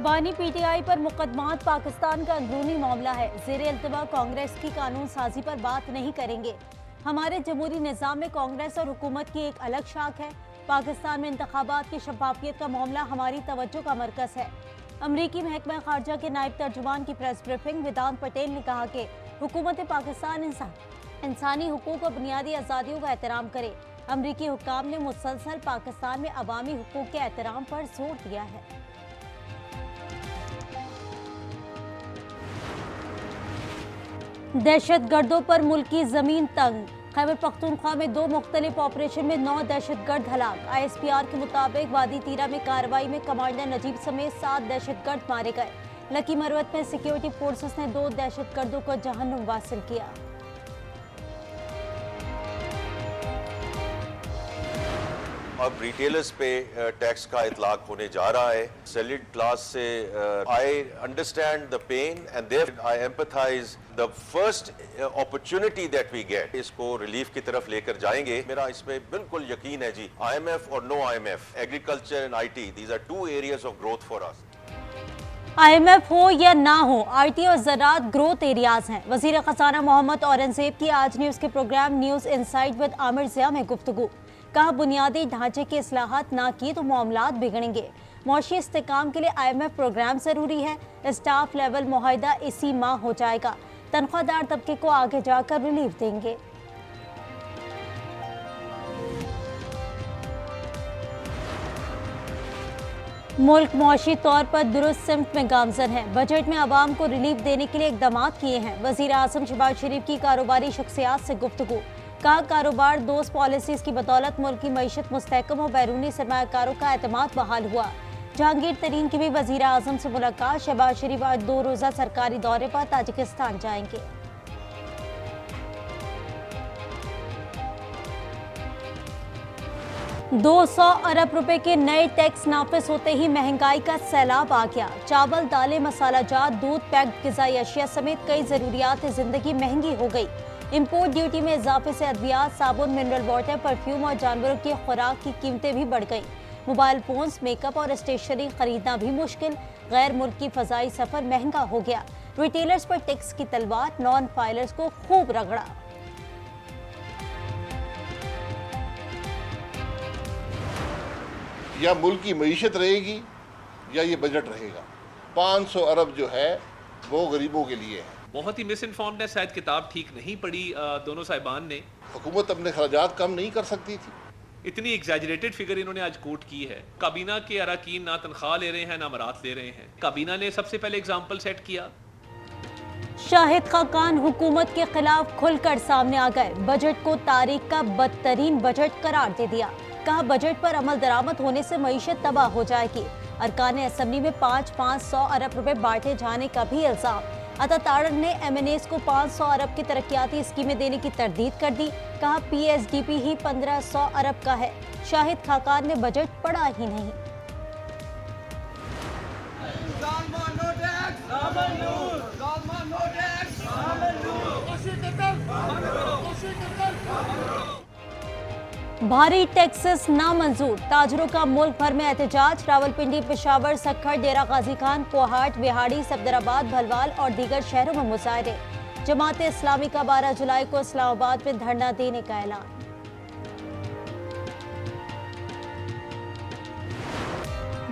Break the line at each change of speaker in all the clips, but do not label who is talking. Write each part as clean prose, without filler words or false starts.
बानी पीटीआई पर मुकदमात पाकिस्तान का अंदरूनी मामला है। ज़ेरे इल्तिवा कांग्रेस की कानून साजी पर बात नहीं करेंगे। हमारे जमहूरी निज़ाम में कांग्रेस और हुकूमत की एक अलग शाख है। पाकिस्तान में इंतखाबात की शफाफियत का मामला हमारी तवज्जो का मरकज़ है। अमरीकी महकमा खारजा के नायब तर्जुमान की प्रेस ब्रीफिंग। वेदांत पटेल ने कहा कि हुकूमत पाकिस्तान इंसानी हुकूक और बुनियादी आज़ादियों का एहतराम करे। अमरीकी हुक्काम ने मुसलसल पाकिस्तान में अवामी हुकूक के एहतराम पर जोर दिया है। दहशत गर्दों पर मुल्की जमीन तंग। खैबर पख्तूनख्वा में 2 मुख्तलिफ ऑपरेशन में 9 दहशत गर्द हलाक। ISPR के मुताबिक वादी तीरा में कार्रवाई में कमांडर नजीब समेत 7 दहशत गर्द मारे गए। लकी मरवत में सिक्योरिटी फोर्सेस ने 2 दहशत गर्दों को जहन्नुम वासिल किया।
अब रिटेलर्स पे टैक्स का इतलाक होने जा रहा है। सैलरीड क्लास से I understand the pain and there I empathise the first opportunity that we get. इसको रिलीफ की तरफ लेकर जाएंगे। मेरा इसमें बिल्कुल यकीन है जी। IMF और no IMF, agriculture and IT, these are 2 areas of growth for us.
IMF हो या ना हो, IT और ज़राअत ग्रोथ एरियाज हैं। वज़ीर ख़ज़ाना मोहम्मद औरंगज़ेब की आज न्यूज़ के programme news insight with Aamir Zia में गुफ्तगू। कहा बुनियादी ढांचे की इस्लाहात ना की तो मामलात बिगड़ेंगे। मौशी इस्तेकाम के लिए IMF प्रोग्राम ज़रूरी है। स्टाफ लेवल मुआहिदा इसी माह हो जाएगा। तनख्वाहदार तबके को आगे जाकर रिलीफ देंगे। मुल्क मौशी तौर पर दुरुस्त सिमत में गामजन है। बजट में आवाम को रिलीफ देने के लिए इकदाम किए हैं। वज़ीर आज़म शहबाज शरीफ की कारोबारी शख्सियात से गुफ्तगू। कहा कारोबार दोस्त पॉलिसीज की बदौलत मुल्क की मईशत मुस्तहकम और बैरूनी सरमायाकारों का एतमाद बहाल हुआ। जहांगीर तरीन की भी वज़ीर आज़म से मुलाकात। शहबाज शरीफ आज 2 रोज़ा सरकारी दौरे पर ताजिकिस्तान जाएंगे। $200 अरब रुपए के नए टैक्स नाफिज होते ही महंगाई का सैलाब आ गया। चावल, दालें, मसाला जात, दूध, पैक्ड ग़िज़ाई अशिया समेत कई ज़रूरियात ज़िंदगी महंगी हो गई। इंपोर्ट ड्यूटी में इजाफे से अद्वियात, साबुन, मिनरल वाटर, परफ्यूम और जानवरों की खुराक की कीमतें भी बढ़ गईं। मोबाइल फोन्स, मेकअप और स्टेशनरी खरीदना भी मुश्किल। गैर मुल्क की फ़ज़ाई सफ़र महंगा हो गया। रिटेलर्स पर टैक्स की तलवार, नॉन फाइलर्स को खूब रगड़ा।
या मुल्क की मईशत रहेगी या ये बजट रहेगा। 500 अरब जो है वो गरीबों के लिए है।
बहुत ही मिस इन्फॉर्म्ड है, शायद किताब ठीक नहीं पढ़ी दोनों साहिबान ने।
हुकूमत अपने खर्चात कम नहीं कर सकती थी।
इतनी एग्जैजरेटेड फिगर इन्होंने आज कोट की है। काबीना के अरकान ना तनख्वाह ले रहे हैं ना मरात ले रहे हैं। काबीना ने सबसे पहले एग्जाम्पल सेट किया।
शाहिद खाकान हुकूमत के खिलाफ खुलकर सामने आ गए। बजट को तारीख का बदतरीन बजट करार दे दिया। कहा बजट पर अमल दरामद होने से मईशत तबाह हो जाएगी। अरकान असम्बली में 500 अरब रुपए बांटे जाने का भी इल्जाम। अता तारड़ ने MNAs को 500 अरब की तरक्याती स्कीमें देने की तरदीद कर दी। कहा PSDP ही 1500 अरब का है। शाहिद खाकान ने बजट पढ़ा ही नहीं। भारी टैक्सेस नामंजूर। ताजरों का मुल्क भर में एहतजाज। रावलपिंडी, पेशावर, सक्खर, डेरा गाजी खान, कोहाट, बिहाड़ी, सफदराबाद, भलवाल और दीगर शहरों में मुजाहरे। जमात इस्लामी का 12 जुलाई को इस्लामाबाद में धरना देने का ऐलान।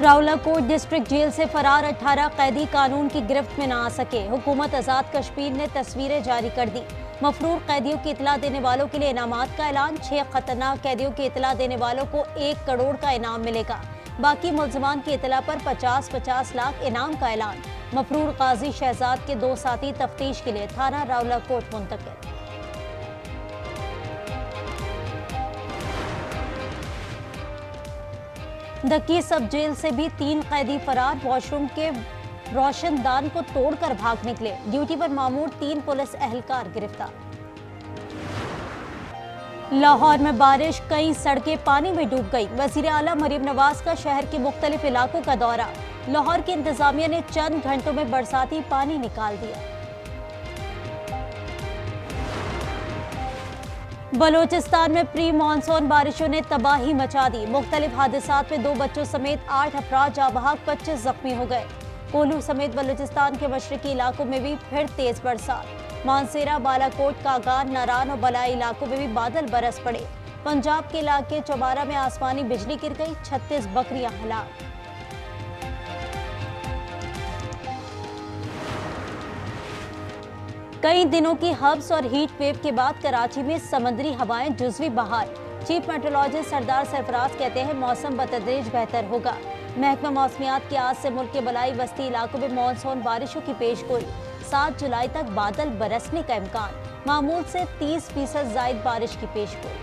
रावलाकोट डिस्ट्रिक्ट जेल से फरार 18 कैदी कानून की गिरफ्त में न आ सके। हुकूमत आज़ाद कश्मीर ने तस्वीरें जारी कर दी। मफरूर कैदियों की इतला देने वालों के लिए इनामात का ऐलान। 6 खतरनाक कैदियों की इतला देने वालों को 1 करोड़ का इनाम मिलेगा। बाकी मुल्ज़मान की इतला पर 50-50 लाख इनाम का ऐलान। मफरूर काजी शहजाद के 2 साथी तफ्तीश के लिए थाना रावलाकोट मुंतकिल। दकी सब जेल से भी 3 कैदी फरार। वॉशरूम के रोशनदान को तोड़कर भाग निकले। ड्यूटी पर मामूर 3 पुलिस एहलकार गिरफ्तार। लाहौर में बारिश, कई सड़कें पानी में डूब गई। वजीर आला मरीम नवाज का शहर के मुख्तलिफ इलाकों का दौरा। लाहौर की इंतजामिया ने चंद घंटों में बरसाती पानी निकाल दिया। बलोचिस्तान में प्री मानसून बारिशों ने तबाही मचा दी। मुख्तलिफ हादसात में 2 बच्चों समेत 8 अफराद जाँ बहक, 25 जख्मी हो गए। कोल्हू समेत बलूचिस्तान के मशरकी इलाकों में भी फिर तेज बरसात। मानसेरा, बालाकोट, कागान, नारान और बलाई इलाकों में भी बादल बरस पड़े। पंजाब के इलाके चौबारा में आसमानी बिजली गिर गई, 36 बकरियां हलाक। कई दिनों की हब्स और हीट वेव के बाद कराची में समुद्री हवाएं जुज़वी बहाल। चीफ मेट्रोलॉजिस्ट सरदार सरफराज कहते हैं मौसम बतदरीज बेहतर होगा। महकमा मौसमियात की आज से मुल्क के बलाई वस्ती इलाकों में मानसून बारिशों की पेशगोई। 7 जुलाई तक बादल बरसने का इम्कान, मामूल से 30% जायद बारिश की पेशगोई।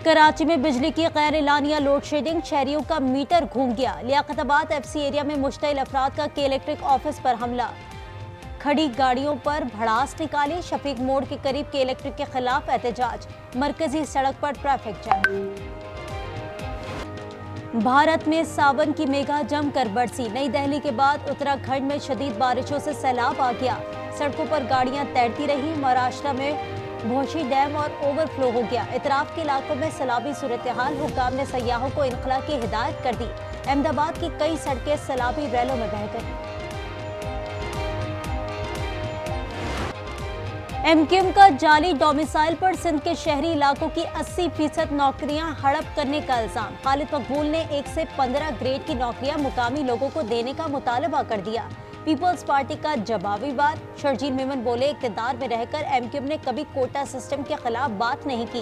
कराची में बिजली की गैर एलानिया लोड शेडिंग, शहरियों का मीटर घूम गया। लियाकताबाद एफसी एरिया में मुश्तइल अफराद का के इलेक्ट्रिक ऑफिस पर हमला, खड़ी गाड़ियों पर भड़ास निकाली। शफीक मोड़ के करीब के इलेक्ट्रिक के खिलाफ एहतजाज, मरकजी सड़क पर ट्रैफिक जाम। भारत में सावन की मेघा जमकर बरसी। नई दिल्ली के बाद उत्तराखंड में शदीद बारिशों से सैलाब आ गया। सड़कों पर गाड़ियां तैरती रही। महाराष्ट्र में भोशी डैम और ओवरफ्लो हो गया। इतराफ के इलाकों में सैलाबी सूरत हाल, हुक्काम ने सयाहों को इनखला की हिदायत कर दी। अहमदाबाद की कई सड़कें सैलाबी रैलों में बह गई। एमक्यूएम का जाली डोमिसाइल पर सिंध के शहरी इलाकों की 80% नौकरियां हड़प करने का इल्जाम। खालिद मकबूल ने 1 से 15 ग्रेड की नौकरियां मुकामी लोगों को देने का मुतालबा कर दिया। पीपल्स पार्टी का जवाबी बात, शर्जील मेमन बोले इक़्तिदार में रहकर एमक्यूएम ने कभी कोटा सिस्टम के खिलाफ बात नहीं की।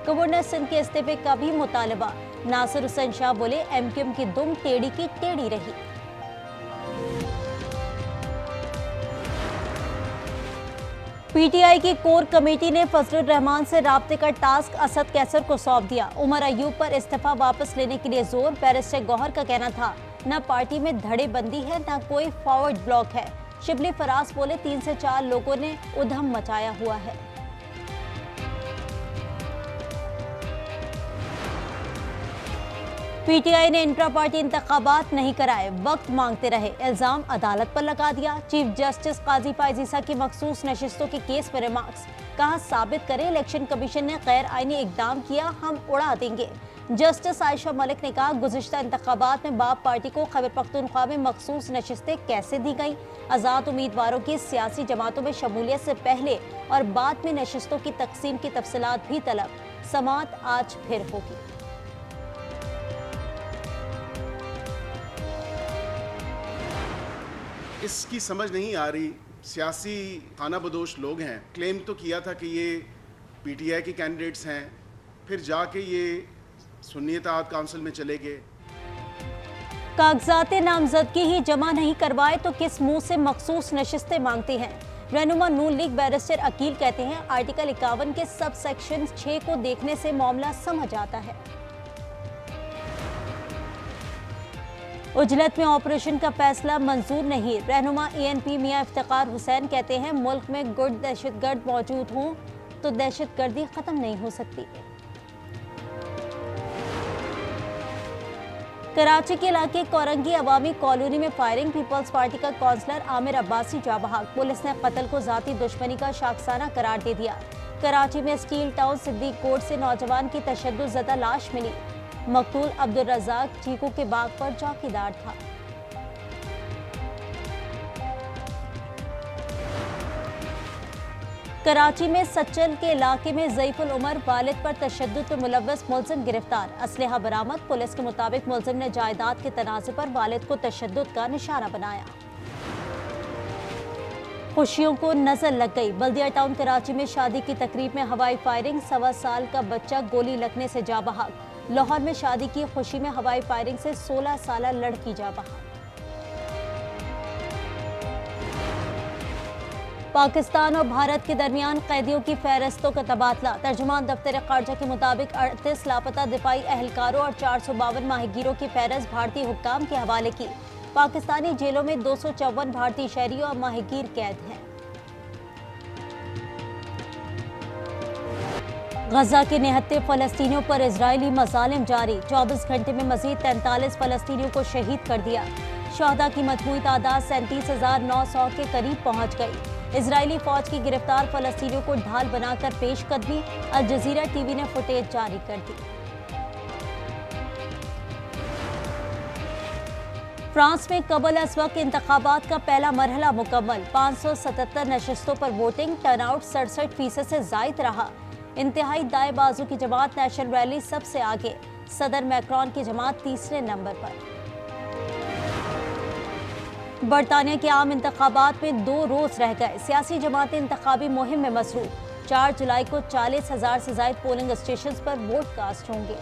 गवर्नर सिंध के इस्तीफे का भी मुतालबा। नासिर हुसैन शाह बोले एमक्यूएम की दुम टेढ़ी की टेढ़ी रही। पीटीआई की कोर कमेटी ने फजलुर रहमान से राब्ते का टास्क असद कैसर को सौंप दिया। उमर अयूब पर इस्तीफा वापस लेने के लिए जोर। बैरिस्टर गौहर का कहना था न पार्टी में धड़ेबंदी है न कोई फॉरवर्ड ब्लॉक है। शिबली फराज बोले 3 से 4 लोगों ने उधम मचाया हुआ है। पीटीआई ने इंट्रा पार्टी इंतखाबात नहीं कराए, वक्त मांगते रहे, इल्जाम अदालत पर लगा दिया। चीफ जस्टिस काजी फायज ईसा की मखसूस नशिस्तों के केस पर रिमार्क्स, कहा साबित करें इलेक्शन कमीशन ने गैर आईनी इकदाम किया, हम उड़ा देंगे। जस्टिस आयशा मलिक ने कहा गुज़िश्ता इंतखाबात में बाप पार्टी को खैबर पख्तूनख्वा में मखसूस नशिस्तें कैसे दी गई। आज़ाद उम्मीदवारों की सियासी जमातों में शमूलियत से पहले और बाद में नशिस्तों की तकसीम की तफसीलात भी तलब। समात आज फिर होगी।
इसकी समझ नहीं आ रही, सियासी खाना बदोश लोग हैं। क्लेम तो किया था कि ये पीटीआई के कैंडिडेट्स हैं, फिर जाके ये सुन्नी इत्तेहाद काउंसिल में चले गए।
कागजात नामजदगी ही जमा नहीं करवाए तो किस मुंह से मखसूस नशिस्तें मांगते हैं। रहनुमा नून लीग बैरिस्टर अकील कहते हैं आर्टिकल 51 के सब सेक्शन 6 को देखने से मामला समझ आता है। उजलत में ऑपरेशन का फैसला मंजूर नहीं। रहनुमा एएनपी मियां इफ्तिकार हुसैन कहते हैं मुल्क में गुर्द दहशतगर्द मौजूद हों तो दहशतगर्दी खत्म नहीं हो सकती। कराची के इलाके कोरंगी अवामी कॉलोनी में फायरिंग, पीपल्स पार्टी का काउंसलर आमिर अब्बासी जाबहाक। पुलिस ने कत्ल को जाती दुश्मनी का शाखसाना करार दे दिया। कराची में स्टील टाउन सिद्दीक कोर्ट से नौजवान की तशद्दुद लाश मिली। मकतूल अब्दुल रज़ाक चीकू के बाग पर चौकीदार था। कराची में सच्चल के इलाके में ज़ईफुल उमर वालिद पर तशद्दुद में मुलव्वस मुलजिम गिरफ्तार। असलहा बरामद। पुलिस के मुताबिक मुलजिम ने जायदाद के तनाज़े पर वालिद को तशद्दुद का निशाना बनाया। खुशियों को नजर लग गई। बल्दिया टाउन कराची में शादी की तकरीब में हवाई फायरिंग, 1.25 साल का बच्चा गोली लगने से जा बहाक। लाहौर में शादी की खुशी में हवाई फायरिंग से 16 साला लड़की जा बहाक। पाकिस्तान और भारत के दरमियान कैदियों की फहरिस्तों का तबादला। तर्जुमान दफ्तर खारजा के मुताबिक 38 लापता दिफाई एहलकारों और 452 माहिगीरों की फहरिस्त भारतीय हुक्काम के हवाले की। पाकिस्तानी जेलों में 254 भारतीय शहरी और माहिगीर कैद हैं। गजा के निहत्ते फलस्तीनियों पर इजरायली मज़ालिम जारी। 24 घंटे में मजीद 43 फलस्तीनियों को शहीद कर दिया। शहदा की मजमूई तादाद 37,900 के करीब पहुंच गई। इजरायली फौज की गिरफ्तार फलस्तीनियों को ढाल बनाकर पेशकदमी। अल जजीरा टीवी ने फुटेज जारी कर दी। फ्रांस में कबल अज़ वक्त इंतखाबात का पहला मरहला मुकम्मल। 577 नशस्तों पर वोटिंग, टर्नआउट 67% से जायद रहा। इंतहाई दाएं बाजू की जमात नेशनल रैली सबसे आगे, सदर मैक्रॉन की जमात तीसरे नंबर पर। बरतानिया के आम इंतखाबात में 2 रोज रह गए। सियासी जमातें इंतखाबी मुहिम में मसरूफ। 4 जुलाई को 40,000 से ज्यादा पोलिंग स्टेशन पर वोट कास्ट होंगे।